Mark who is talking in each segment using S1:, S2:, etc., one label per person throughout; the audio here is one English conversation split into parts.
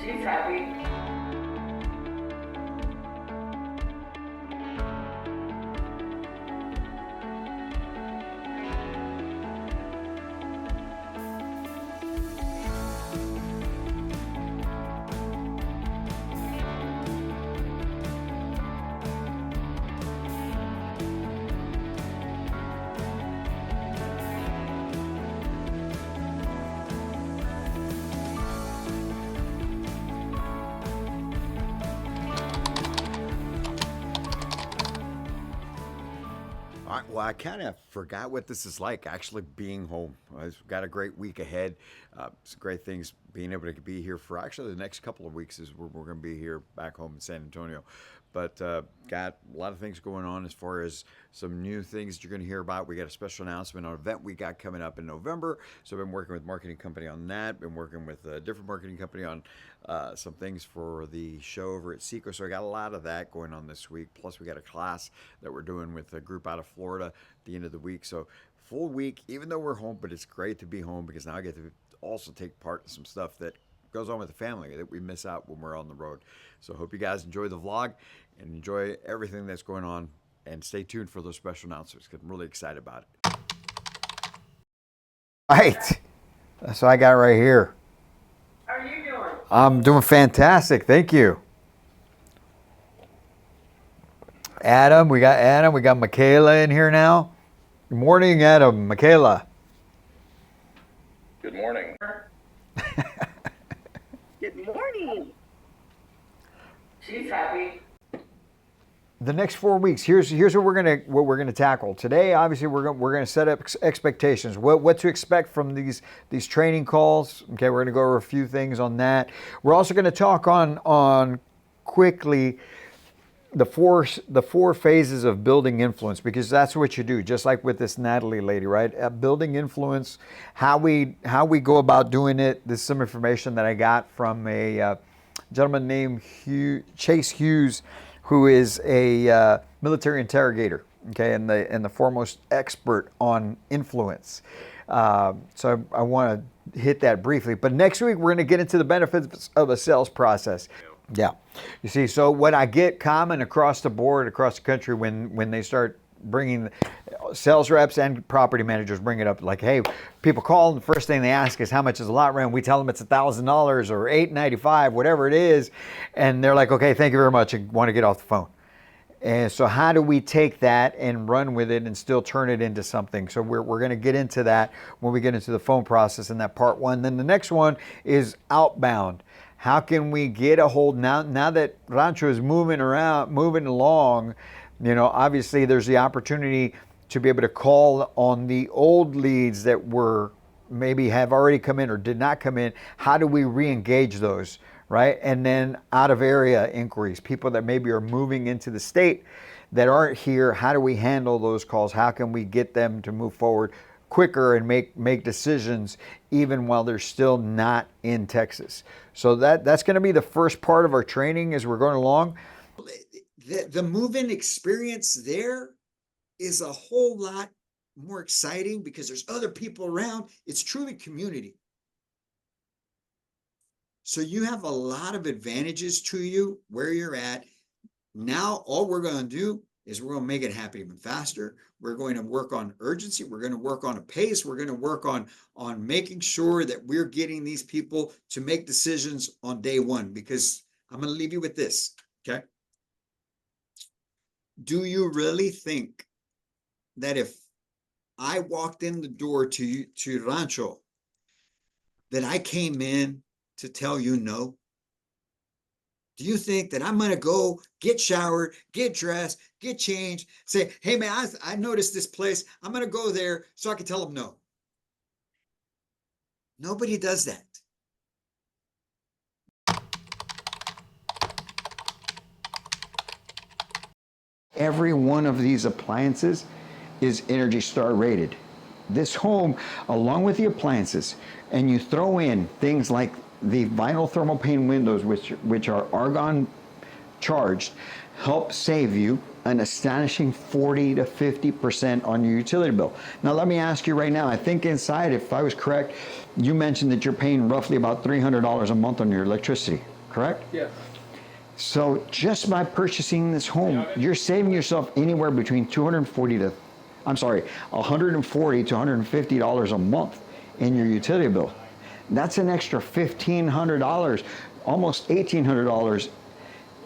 S1: She's happy.
S2: All right, well, I kind of forgot what this is like actually being home. I've got a great week ahead. Some great things being able to be here for actually the next couple of weeks is we're going to be here back home in San Antonio. But got a lot of things going on as far as some new things that you're going to hear about. We got a special announcement on an event we got coming up in November. So I've been working with a marketing company on that. Been working with a different marketing company on some things for the show over at Seco. So I got a lot of that going on this week. Plus we got a class that we're doing with a group out of Florida at the end of the week. So full week, even though we're home, but it's great to be home because now I get to also take part in some stuff that goes on with the family that we miss out when we're on the road. So hope you guys enjoy the vlog and enjoy everything that's going on, and stay tuned for those special announcements because I'm really excited about it. All right, that's what I got right here.
S1: How are you doing?
S2: I'm doing fantastic, thank you. Adam, we got Michaela in here now. Good morning, Adam, Michaela.
S3: Good morning.
S1: Good morning. She's happy.
S2: The next 4 weeks, here's what we're gonna tackle today. Obviously, we're gonna set up expectations. What to expect from these training calls. Okay, we're gonna go over a few things on that. We're also gonna talk on quickly the four phases of building influence, because that's what you do. Just like with this Natalie lady, right? Building influence, how we go about doing it. This is some information that I got from a gentleman named Chase Hughes, who is a military interrogator, okay, and the foremost expert on influence. So I want to hit that briefly. But next week we're going to get into the benefits of a sales process. Yeah, you see, so what I get common across the board, across the country, when they start bringing sales reps and property managers bring it up, like, hey, people call and the first thing they ask is how much is a lot rent. We tell them it's $1,000 or $895, whatever it is, and they're like, okay, thank you very much, and want to get off the phone. And so how do we take that and run with it and still turn it into something? So we're going to get into that when we get into the phone process in that part one. Then the next one is outbound. How can we get a hold now that Rancho is moving along? You know, obviously there's the opportunity to be able to call on the old leads that were maybe have already come in or did not come in. How do we re-engage those, right? And then out of area inquiries, people that maybe are moving into the state that aren't here. How do we handle those calls? How can we get them to move forward quicker and make decisions even while they're still not in Texas? So that's going to be the first part of our training as we're going along. The move-in experience there is a whole lot more exciting because there's other people around. It's truly community. So you have a lot of advantages to you where you're at. Now all we're going to do is we're going to make it happen even faster. We're going to work on urgency. We're going to work on a pace. We're going to work on making sure that we're getting these people to make decisions on day one, because I'm going to leave you with this, okay? Do you really think that if I walked in the door to Rancho, that I came in to tell you no? Do you think that I'm going to go get showered, get dressed, get changed, say, hey man, I noticed this place, I'm going to go there so I can tell them no? Nobody does that. Every one of these appliances is Energy Star rated. This home, along with the appliances, and you throw in things like the vinyl thermal pane windows, which are argon charged, help save you an astonishing 40 to 50% on your utility bill. Now let me ask you right now, I think inside, if I was correct, you mentioned that you're paying roughly about $300 a month on your electricity. correct?
S4: Yes.
S2: So just by purchasing this home, you're saving yourself anywhere between $140 to $150 a month in your utility bill. That's an extra $1,500, almost $1,800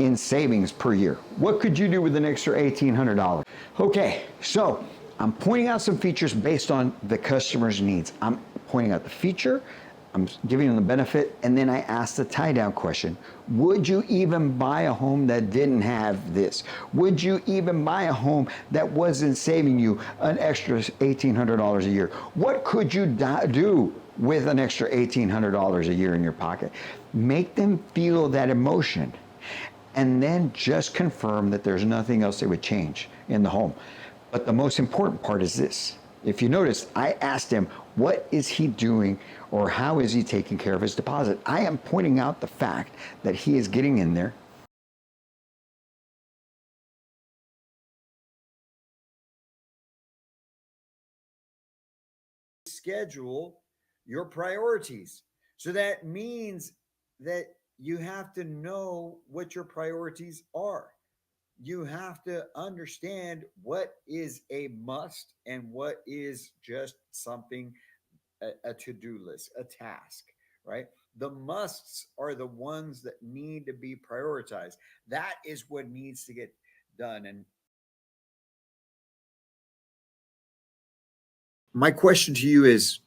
S2: in savings per year. What could you do with an extra $1,800? Okay, so I'm pointing out some features based on the customer's needs. I'm pointing out the feature, I'm giving them the benefit, and then I ask the tie-down question. Would you even buy a home that didn't have this? Would you even buy a home that wasn't saving you an extra $1,800 a year? What could you do with an extra $1,800 a year in your pocket? Make them feel that emotion, and then just confirm that there's nothing else they would change in the home. But the most important part is this. If you notice, I asked him, what is he doing or how is he taking care of his deposit? I am pointing out the fact that he is getting in there. Schedule your priorities. So that means that you have to know what your priorities are. You have to understand what is a must and what is just something, a to-do list, a task, right? The musts are the ones that need to be prioritized. That is what needs to get done. And my question to you is,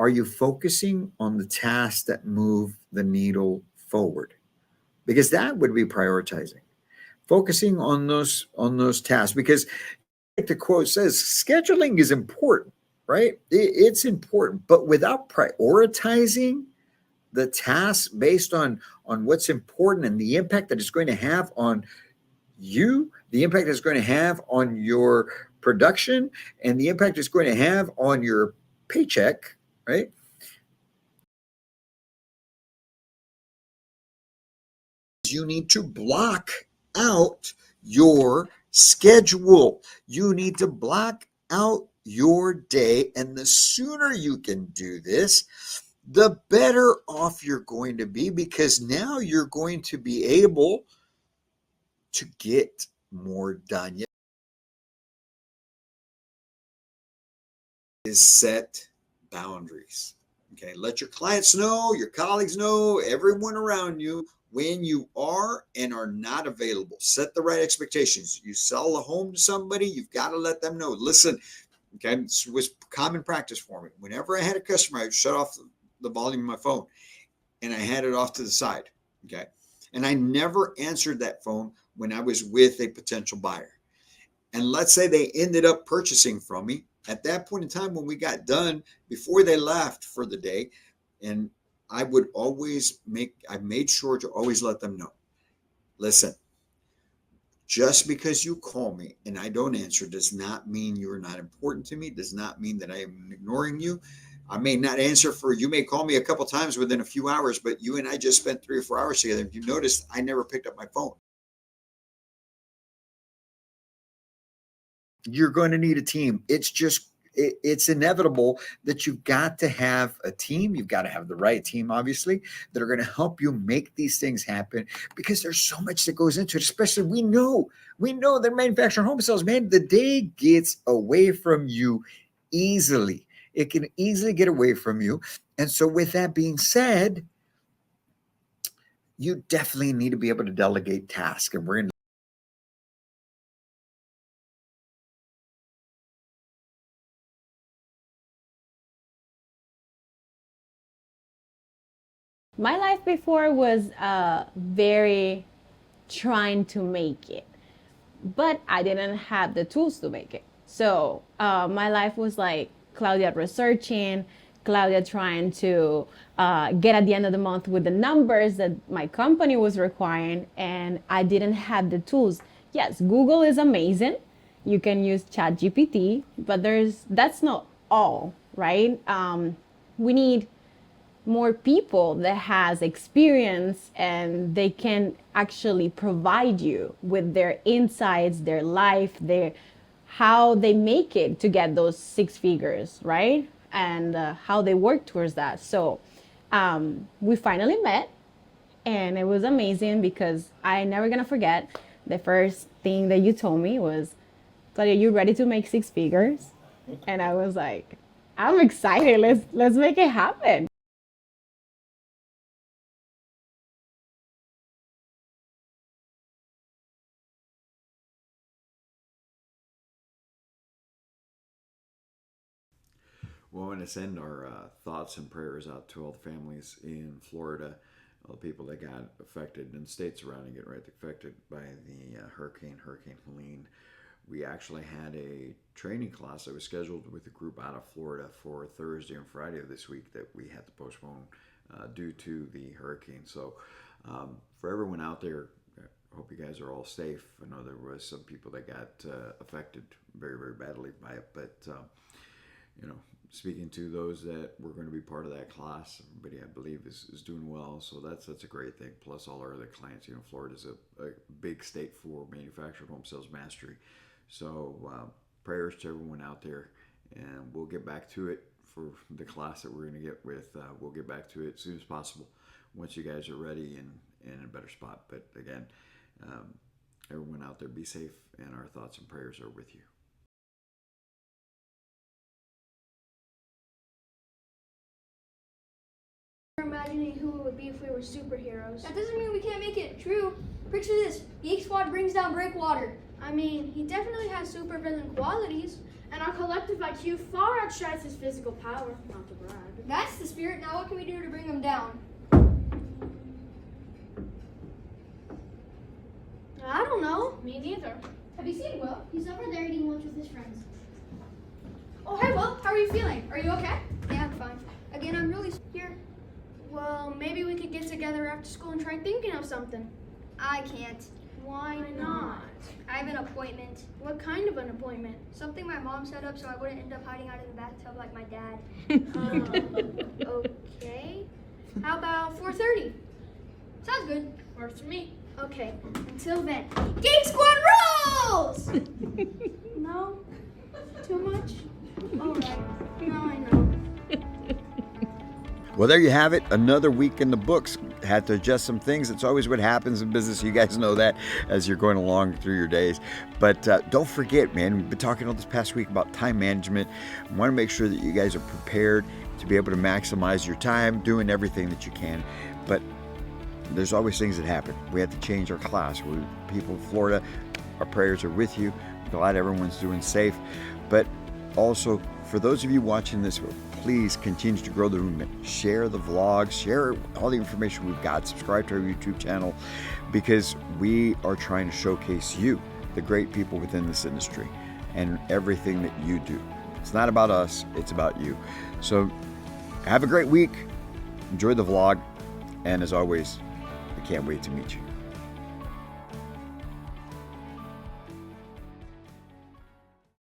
S2: are you focusing on the tasks that move the needle forward? Because that would be prioritizing. Focusing on those tasks, because like the quote says, scheduling is important, right? It's important, but without prioritizing the tasks based on what's important and the impact that it's going to have on you, the impact it's going to have on your production, and the impact it's going to have on your paycheck, right? You need to block out your schedule. You need to block out your day. And the sooner you can do this, the better off you're going to be, because now you're going to be able to get more done. Is set boundaries. Okay, let your clients know, your colleagues know, everyone around you when you are and are not available. Set the right expectations. You sell a home to somebody, you've got to let them know. Listen, okay, this was common practice for me. Whenever I had a customer, I'd shut off the volume of my phone and I had it off to the side. Okay, and I never answered that phone when I was with a potential buyer. And let's say they ended up purchasing from me. At that point in time, when we got done, before they left for the day, and I made sure to always let them know, listen, just because you call me and I don't answer does not mean you're not important to me, does not mean that I am ignoring you. I may not answer you may call me a couple times within a few hours, but you and I just spent 3 or 4 hours together. You noticed I never picked up my phone. You're going to need a team. It's inevitable that you've got to have a team. You've got to have the right team, obviously, that are going to help you make these things happen, because there's so much that goes into it. Especially we know that manufacturing home sales, man, the day gets away from you easily. It can easily get away from you. And so with that being said, you definitely need to be able to delegate tasks. And we're going to
S5: My life before was very trying to make it, but I didn't have the tools to make it. So my life was like Claudia researching, Claudia trying to get at the end of the month with the numbers that my company was requiring, and I didn't have the tools. Yes, Google is amazing. You can use ChatGPT, but that's not all, right? We need more people that has experience, and they can actually provide you with their insights, their life, their how they make it to get those 6 figures, right? And how they work towards that. So we finally met, And it was amazing because I never gonna forget the first thing that you told me was, Claudia, you ready to make six figures? And I was like, I'm excited. Let's make it happen.
S2: Well, I want to send our thoughts and prayers out to all the families in Florida, all the people that got affected and states surrounding it, right? Affected by the Hurricane Helene. We actually had a training class that was scheduled with a group out of Florida for Thursday and Friday of this week that we had to postpone due to the hurricane. So for everyone out there, I hope you guys are all safe. I know there was some people that got affected very, very badly by it, but you know, speaking to those that were going to be part of that class, everybody I believe is doing well, so that's a great thing. Plus all our other clients, you know, Florida's a big state for manufactured home sales mastery. So prayers to everyone out there, and we'll get back to it for the class that we're going to get with. We'll get back to it as soon as possible once you guys are ready and in a better spot. But again, everyone out there, be safe, and our thoughts and prayers are with you.
S4: Imagining who it would be if we were superheroes. That doesn't mean we can't make it true. Picture this: Geek Squad brings down breakwater. I mean, he definitely has supervillain qualities. And our collective IQ far outshines his physical power. Not to brag. That's the spirit. Now what can we do to bring him down? I don't know. Me neither. Have you seen Will? He's over there eating lunch with his friends. Oh, hey Will, how are you feeling? Are you okay? Yeah, I'm fine. Again, I'm really here. Well, maybe we could get together after school and try thinking of something. I can't. Why not? I have an appointment. What kind of an appointment? Something my mom set up so I wouldn't end up hiding out in the bathtub like my dad. Okay. How about 4:30? Sounds good. Works for me. Okay. Until then, Geek Squad rules! No? Too much? Alright. No, I know.
S2: Well, there you have it. Another week in the books. Had to adjust some things. It's always what happens in business. You guys know that as you're going along through your days. But don't forget, man, we've been talking all this past week about time management. I want to make sure that you guys are prepared to be able to maximize your time, doing everything that you can. But there's always things that happen. We had to change our class. People in Florida, our prayers are with you. Glad everyone's doing safe. But also, for those of you watching this, please continue to grow the movement. Share the vlogs, share all the information we've got, subscribe to our YouTube channel, because we are trying to showcase you, the great people within this industry, and everything that you do. It's not about us, it's about you. So have a great week, enjoy the vlog, and as always, we can't wait to meet you.